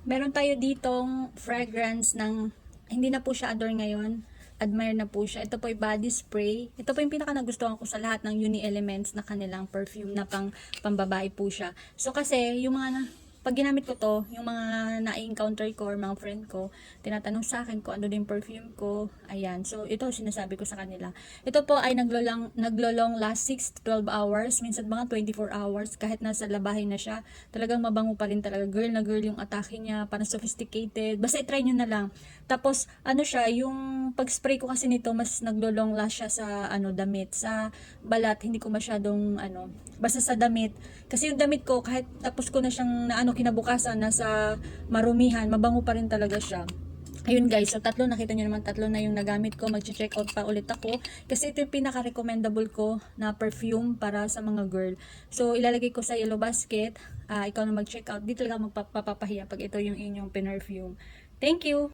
Meron tayo ditong fragrance ng, hindi na po siya adore ngayon. Admire na po siya. Ito po ay body spray. Ito po yung pinaka nagustuhan ko sa lahat ng Uni Elements na kanilang perfume na pambabae po siya. So kasi yung mga pag ginamit ko to, yung mga na-encounter ko or mga friend ko, tinatanong sa akin kung ano din perfume ko. Ayan. So ito sinasabi ko sa kanila. Ito po ay naglolong last 6 to 12 hours, minsan mga 24 hours kahit nasa labahin na siya. Talagang mabango pa rin talaga. Girl na girl yung atake niya, parang sophisticated. Basta i-try nyo na lang. Tapos ano siya, yung pag-spray ko kasi nito mas naglolong last siya sa damit, sa balat, hindi ko masyadong basta sa damit. Kasi yung damit ko kahit tapos ko na siyang kinabukasan nasa marumihan, mabango pa rin talaga siya. Ayun guys, so tatlo, nakita nyo naman tatlo na yung nagamit ko, mag-check out pa ulit ako kasi ito yung pinaka-recommendable ko na perfume para sa mga girl. So ilalagay ko sa yellow basket, ikaw na mag-check out, dito lang magpapapahiya pag ito yung inyong perfume. Thank you!